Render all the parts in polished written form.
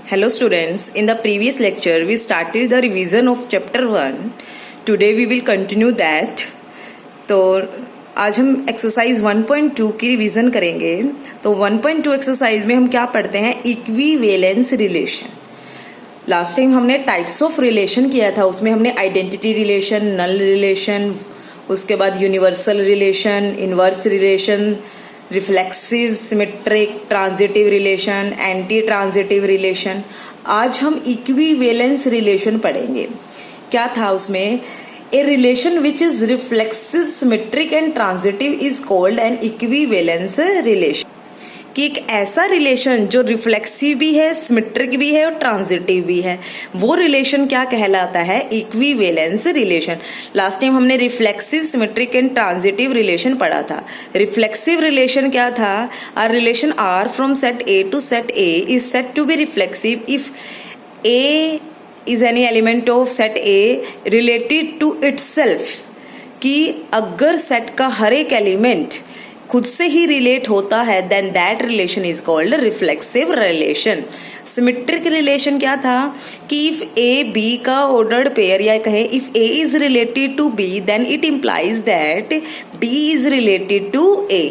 Hello students, in the previous lecture we started the revision of chapter 1. Today we will continue that. तो आज हम exercise 1.2 की revision करेंगे. तो 1.2 exercise में हम क्या पढ़ते हैं? Equivalence relation. लास्ट टाइम हमने टाइप्स ऑफ रिलेशन किया था. उसमें हमने आइडेंटिटी रिलेशन, नल रिलेशन, उसके बाद universal relation, inverse relation, reflexive, symmetric, transitive relation, anti transitive relation. आज हम इक्विवेलेंस रिलेशन पढ़ेंगे. क्या था उसमें? A relation which is reflexive, symmetric and transitive is called an equivalence relation. कि एक ऐसा रिलेशन जो रिफ्लेक्सिव भी है, सिमेट्रिक भी है और ट्रांजिटिव भी है, वो रिलेशन क्या कहलाता है? Equivalence relation. लास्ट टाइम हमने reflexive, symmetric and transitive relation पढ़ा था. रिफ्लेक्सिव रिलेशन क्या था? R relation R from set A to set A is said to be reflexive if A is any element of set A related to itself. कि अगर set का हर एक element खुद से ही रिलेट होता है then that relation is called reflexive relation. Symmetric relation क्या था? कि इफ ए बी का ऑर्डर्ड पेयर, या कहे if A is related to B then it implies that B is related to A.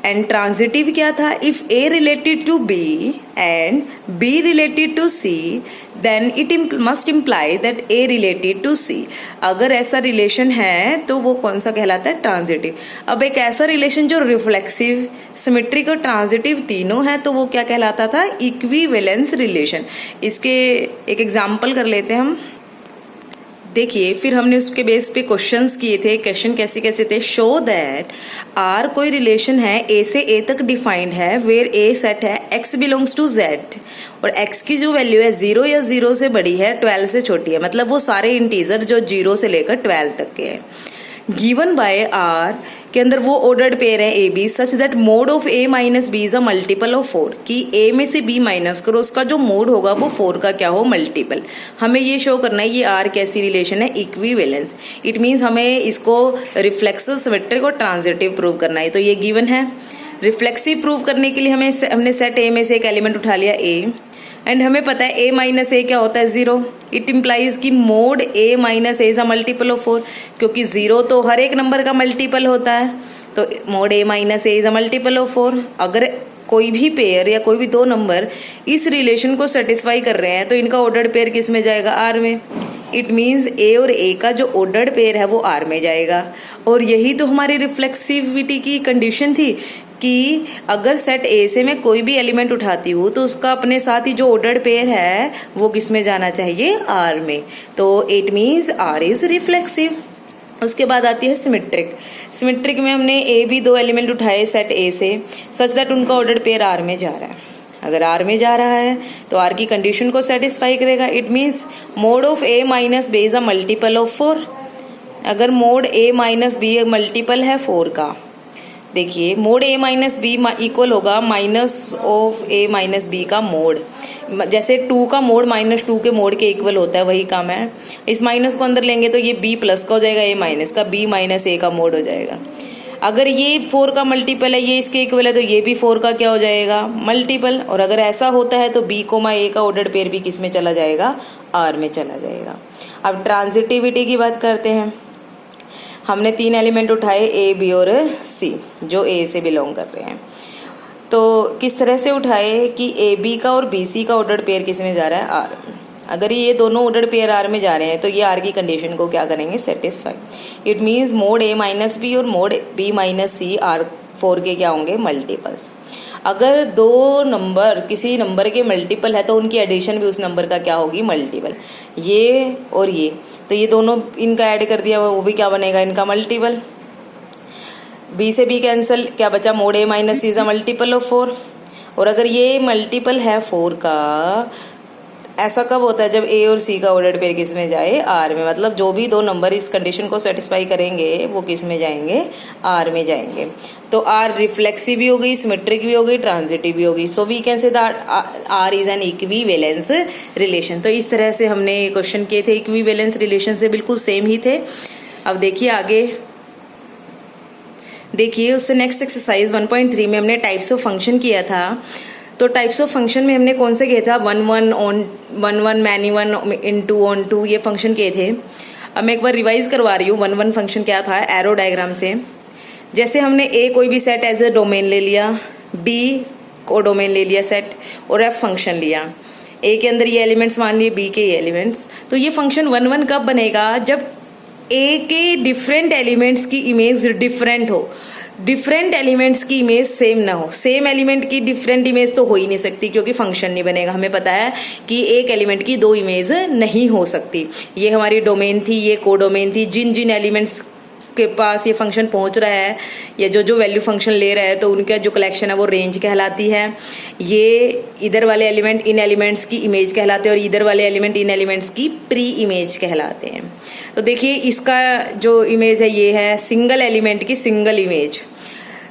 And transitive क्या था? If A related to B and B related to C then it must imply that A related to C. अगर ऐसा relation है तो वो कौन सा कहलाता है? ट्रांजिटिव. अब एक ऐसा रिलेशन जो रिफ्लेक्सिव, सिमेट्रिक और ट्रांजिटिव तीनों है तो वो क्या कहलाता था? Equivalence relation. इसके एक एग्जाम्पल कर लेते हैं हम. देखिए, फिर हमने उसके बेस पे क्वेश्चंस किए थे. क्वेश्चन कैसे कैसे थे? शो दैट आर कोई रिलेशन है ए से ए तक डिफाइंड है वेयर ए सेट है एक्स बिलोंग्स टू जेड और एक्स की जो वैल्यू है 0 या 0 से बड़ी है, 12 से छोटी है. मतलब वो सारे इंटीजर जो 0 से लेकर 12 तक के हैं. गिवन बाय आर के अंदर वो ऑर्डर्ड पेयर है a b such that mod of a minus b is a multiple of 4. कि ए में से बी माइनस करो, उसका जो मोड होगा वो 4 का क्या हो? मल्टीपल. हमें ये शो करना है ये आर कैसी रिलेशन है? इक्विवेलेंस. इट मीन्स हमें इसको रिफ्लेक्सिव, सिमेट्रिक और ट्रांजिटिव प्रूव करना है. तो ये गिवन है. रिफ्लेक्सिव प्रूव करने के लिए हमने सेट ए में से एक एलिमेंट उठा लिया ए, एंड हमें पता है ए माइनस ए क्या होता है? 0. इट इम्प्लाइज कि mode A minus A is a multiple of 4. क्योंकि 0 तो हर एक नंबर का मल्टीपल होता है, तो mode A minus A is a multiple of 4. अगर कोई भी पेयर या कोई भी दो नंबर इस रिलेशन को सेटिस्फाई कर रहे हैं तो इनका ऑर्डर्ड पेयर किस में जाएगा? आर में. इट मीन्स ए और ए का जो ऑर्डर्ड पेयर है वो आर में जाएगा. और यही तो हमारी रिफ्लेक्सिविटी की कंडीशन थी कि अगर सेट ए से मैं कोई भी एलिमेंट उठाती हूँ तो उसका अपने साथ ही जो ऑर्डर्ड पेयर है वो किस में जाना चाहिए? आर में. तो it means R is reflexive. उसके बाद आती है सिमेट्रिक. सिमेट्रिक में हमने ए बी दो एलिमेंट उठाए सेट ए से सच दैट उनका ऑर्डर्ड पेयर आर में जा रहा है. अगर आर में जा रहा है तो आर की कंडीशन को सेटिस्फाई करेगा. It means mod of a minus b is a multiple of 4. अगर मोड ए माइनस बी मल्टीपल है 4 का, देखिए मोड ए माइनस बी इक्वल होगा minus of a minus b का मोड. जैसे 2 का मोड माइनस 2 के मोड के इक्वल होता है, वही काम है. इस माइनस को अंदर लेंगे तो ये बी प्लस का हो जाएगा, ए माइनस का, बी माइनस ए का मोड हो जाएगा. अगर ये 4 का मल्टीपल है, ये इसके इक्वल है, तो ये भी 4 का क्या हो जाएगा? मल्टीपल. और अगर ऐसा होता है तो बी कोमा ए का ऑर्डर्ड पेयर भी किस में चला जाएगा? आर में चला जाएगा. अब ट्रांजिटिविटी की बात करते हैं. हमने 3 एलिमेंट उठाए ए बी और सी जो ए से बिलोंग कर रहे हैं. तो किस तरह से उठाए कि ए बी का और बी सी का ऑर्डर्ड पेयर किस में जा रहा है? आर. अगर ये दोनों ऑर्डर्ड पेयर आर में जा रहे हैं तो ये आर की कंडीशन को क्या करेंगे? Satisfy. It means mod A minus B और mod B minus C are 4 के क्या होंगे? मल्टीपल्स. अगर दो नंबर किसी नंबर के मल्टीपल है तो उनकी एडिशन भी उस नंबर का क्या होगी? मल्टीपल. ये और ये, तो ये दोनों इनका ऐड कर दिया वो भी क्या बनेगा? इनका मल्टीपल. बी से बी कैंसिल, क्या बचा? Mod A minus c is a multiple of 4. और अगर ये मल्टीपल है 4 का, ऐसा कब होता है? जब ए और सी का ऑर्डर्ड पेयर किस में जाए? आर में. मतलब जो भी दो नंबर इस कंडीशन को सेटिस्फाई करेंगे वो किस में जाएंगे? आर में जाएंगे. तो आर रिफ्लेक्सिव भी हो गई, सिमेट्रिक भी हो गई, ट्रांजिटिव भी हो गई. So we can say that R is an equivalence relation. तो इस तरह से हमने क्वेश्चन किए थे. इक्विवेलेंस रिलेशन से बिल्कुल सेम ही थे. अब देखिए आगे. देखिए उससे नेक्स्ट एक्सरसाइज 1.3 में हमने टाइप्स ऑफ फंक्शन किया था. तो टाइप्स ऑफ फंक्शन में हमने कौन से किए था, 1 1 मैनी 1 इनटू ऑन टू, ये फंक्शन किए थे। अब मैं एक बार रिवाइज करवा रही हूँ 1 1 फंक्शन क्या था एरो डायग्राम से। जैसे हमने ए कोई भी सेट एज ए डोमेन ले लिया, बी को डोमेन ले लिया सेट, और एफ फंक्शन लिया। ए के अंदर ये एलिमेंट्स मान लिए, बी के ये एलिमेंट्स। तो ये फंक्शन 1 1 कब बनेगा, जब ए के डिफरेंट एलिमेंट्स की इमेज डिफरेंट हो, डिफरेंट एलिमेंट्स की इमेज सेम ना हो। सेम एलिमेंट की डिफरेंट इमेज तो हो ही नहीं सकती, क्योंकि फंक्शन नहीं बनेगा। हमें पता है कि एक एलिमेंट की दो इमेज नहीं हो सकती। ये हमारी डोमेन थी, ये कोडोमेन थी। जिन जिन एलिमेंट्स के पास ये फंक्शन पहुंच रहा है या जो जो वैल्यू फंक्शन ले रहा है, तो उनका जो कलेक्शन है वो रेंज कहलाती है। ये इधर वाले एलिमेंट इन एलिमेंट्स की इमेज कहलाते हैं, और इधर वाले एलिमेंट इन एलिमेंट्स की प्री इमेज कहलाते हैं। तो देखिए इसका जो इमेज है ये है सिंगल एलिमेंट की सिंगल इमेज,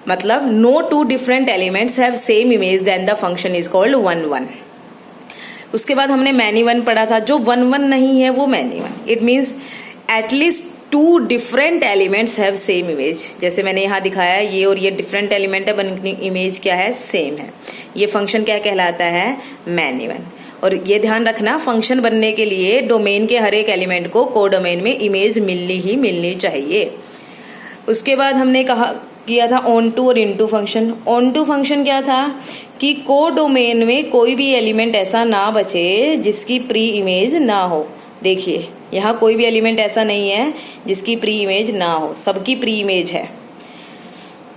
मतलब no two different elements have same image, then the function is called 1 1। उसके बाद हमने मैनी 1 पढ़ा था, जो 1 1 नहीं है वो many 1। It means at least 2 different elements have same image. जैसे मैंने यहाँ दिखाया है, ये और ये डिफरेंट एलिमेंट है, बन इमेज क्या है, सेम है। ये फंक्शन क्या कहलाता है, मैनी 1। और ये ध्यान रखना, फंक्शन बनने के लिए डोमेन के हर एक एलिमेंट को कोडोमेन में इमेज मिलनी चाहिए। उसके बाद हमने किया था ऑन टू और into function. Onto function क्या था कि कोडोमेन में कोई भी एलिमेंट ऐसा ना बचे जिसकी प्री इमेज ना हो। देखिए यहाँ कोई भी एलिमेंट ऐसा नहीं है जिसकी प्री इमेज ना हो, सबकी प्री इमेज है।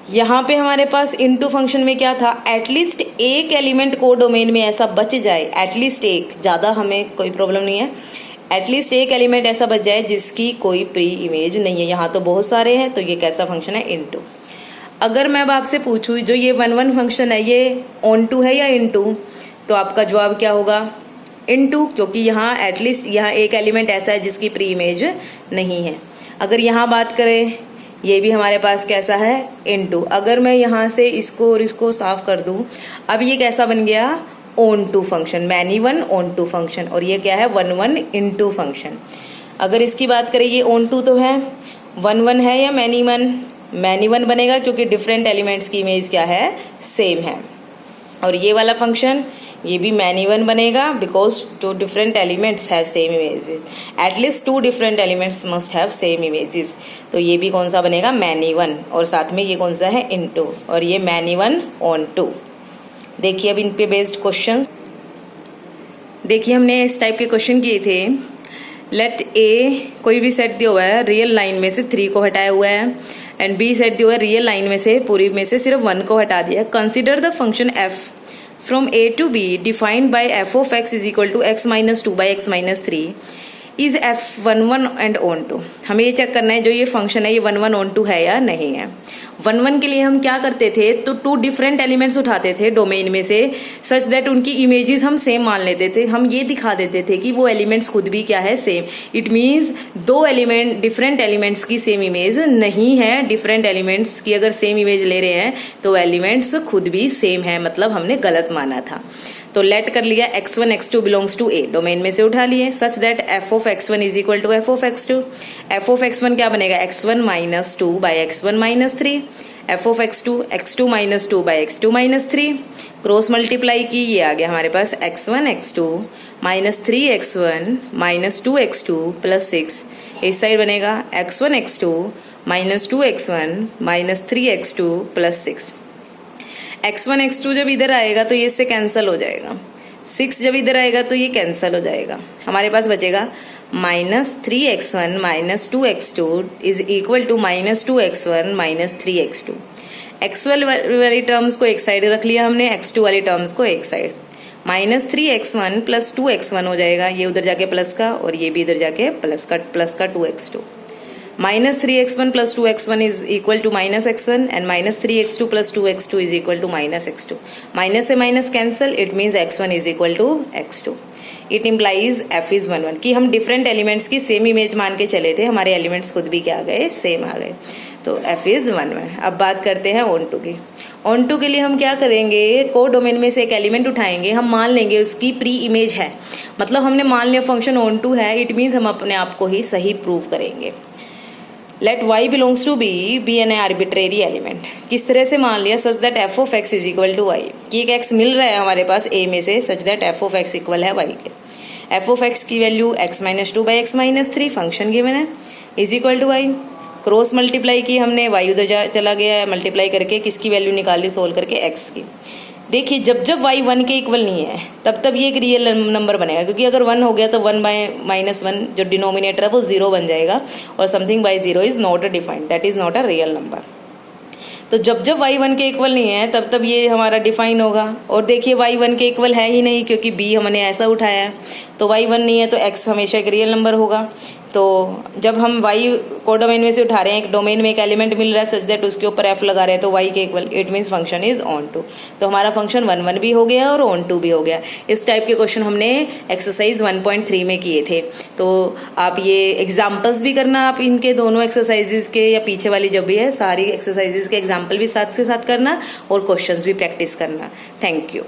यहाँ पे हमारे पास इनटू फंक्शन में क्या था, एटलीस्ट एक एलिमेंट कोडोमेन में ऐसा बच जाए, एटलीस्ट एक, ज़्यादा हमें कोई प्रॉब्लम नहीं है, एटलीस्ट एक एलिमेंट ऐसा बच जाए जिसकी कोई प्री इमेज नहीं है। यहाँ तो बहुत सारे हैं, तो ये कैसा फंक्शन है, इनटू। अगर मैं अब आपसे पूछूँ जो ये 1 1 फंक्शन है ये ऑन टू है या इनटू, तो आपका जवाब क्या होगा, इनटू, क्योंकि यहाँ एटलीस्ट यहाँ एक एलिमेंट ऐसा है जिसकी प्री इमेज नहीं है। अगर यहाँ बात करें, ये भी हमारे पास कैसा है, इनटू। अगर मैं यहाँ से इसको और इसको साफ कर दूँ, अब ये कैसा बन गया, onto function, many 1 onto function, और ये क्या है, 1 1 इनटू फंक्शन। अगर इसकी बात करें, ये ऑन टू तो है, 1 1 है या मैनी 1, मैनी 1 बनेगा क्योंकि डिफरेंट एलिमेंट्स की इमेज क्या है, सेम है। और ये वाला फंक्शन ये भी मैनी 1 बनेगा because two different elements have same images, at least 2 different elements must have same images. तो ये भी कौन सा बनेगा, मैनी 1, और साथ में ये कौन सा है, इनटू, और ये मैनी 1 ऑन टू। देखिए अब इन पे बेस्ड क्वेश्चन, देखिए हमने इस टाइप के क्वेश्चन किए थे। लेट ए कोई भी सेट दिया हुआ है, रियल लाइन में से 3 को हटाया हुआ है, एंड बी सेट दिया हुआ है, रियल लाइन में से पूरी में से सिर्फ 1 को हटा दिया। Consider the function F from a to b defined by f of x is equal to x minus 2 by x minus 3 is f 1 1 and on 2। हमें ये चेक करना है जो ये फंक्शन है ये 1 1 on 2 है या नहीं है। 1 1 के लिए हम क्या करते थे, तो 2 डिफरेंट एलिमेंट्स उठाते थे डोमेन में से, सच दैट उनकी इमेजेस हम सेम मान लेते थे। हम ये दिखा देते थे कि वो एलिमेंट्स खुद भी क्या है, same. It means 2 element different elements की सेम इमेज नहीं है। डिफरेंट एलिमेंट्स की अगर सेम इमेज ले रहे हैं तो एलिमेंट्स खुद भी सेम है, मतलब हमने गलत माना था। तो लेट कर लिया x1 x2 belongs to a, domain में से उठा लिए, such that f of x1 is equal to f of x2। f of x1 क्या बनेगा, x1 minus 2 by x1 minus 3, f of x2 x2 minus 2 by x2 minus 3, cross multiply की, ये आ गया हमारे पास x1 x2 minus 3x1 minus 2x2 plus 6। इस side बनेगा x1 x2 minus 2x1 minus 3x2 plus 6। x1 x2 जब इधर आएगा तो ये इससे कैंसिल हो जाएगा, 6 जब इधर आएगा तो ये कैंसिल हो जाएगा। हमारे पास बचेगा minus 3x1 minus 2x2 is equal to minus 2x1 minus 3x2। x1 वाली टर्म्स को एक साइड रख लिया हमने, x2 वाली टर्म्स को एक side. Minus 3x1 plus 2x1 हो जाएगा, ये उधर जाके प्लस का और ये भी इधर जाके प्लस का 2x2। Minus 3x1 plus 2x1 is equal to minus x1 and minus 3x2 plus 2x2 is equal to minus x2। Minus से minus cancel, it means x1 is equal to x2। It implies f is 1 1 कि हम different elements की same image मान के चले थे, हमारे elements खुद भी क्या आ गए, सेम आ गए। तो f इज 1 1। अब बात करते हैं ऑन टू की। ऑन टू के लिए हम क्या करेंगे, को डोमेन में से एक एलिमेंट उठाएंगे, हम मान लेंगे उसकी प्री इमेज है, मतलब हमने मान लिया फंक्शन ऑन टू है, इट मीन्स हम अपने आप को ही सही प्रूव करेंगे। Let y belongs to B an arbitrary element. किस तरह से मान लिया, such that f of x is equal to y, कि एक x मिल रहा है हमारे पास a में से, such that f of x equal है y के। f ऑफ x की value x minus 2 by x minus 3 function given है, is equal to y। Cross multiply की हमने, y उधर चला गया है, मल्टीप्लाई करके किसकी वैल्यू निकाल ली, सोल्व करके x की। देखिए जब जब y 1 के इक्वल नहीं है तब तब ये एक रियल नंबर बनेगा, क्योंकि अगर 1 हो गया तो 1 बाय माइनस 1 जो डिनोमिनेटर है वो 0 बन जाएगा, और something bye 0 is not a defined, that is not a real number. तो जब जब y 1 के इक्वल नहीं है तब तब ये हमारा डिफाइन होगा। और देखिए y 1 के इक्वल है ही नहीं, क्योंकि b हमने ऐसा उठाया है, तो y 1 नहीं है तो x हमेशा एक रियल नंबर होगा। तो जब हम y को डोमेन में से उठा रहे हैं, एक डोमेन में एक एलिमेंट मिल रहा है सच दैट उसके ऊपर f लगा रहे हैं, तो y के equal, it means function is onto. तो हमारा फंक्शन 1 1 भी हो गया और ऑन टू भी हो गया। इस टाइप के क्वेश्चन हमने एक्सरसाइज 1.3 में किए थे। तो आप ये एग्जाम्पल्स भी करना, आप इनके दोनों एक्सरसाइजेज के, या पीछे वाली जब भी है सारी एक्सरसाइजेज के एग्जाम्पल भी साथ के साथ करना, और क्वेश्चंस भी प्रैक्टिस करना। Thank you.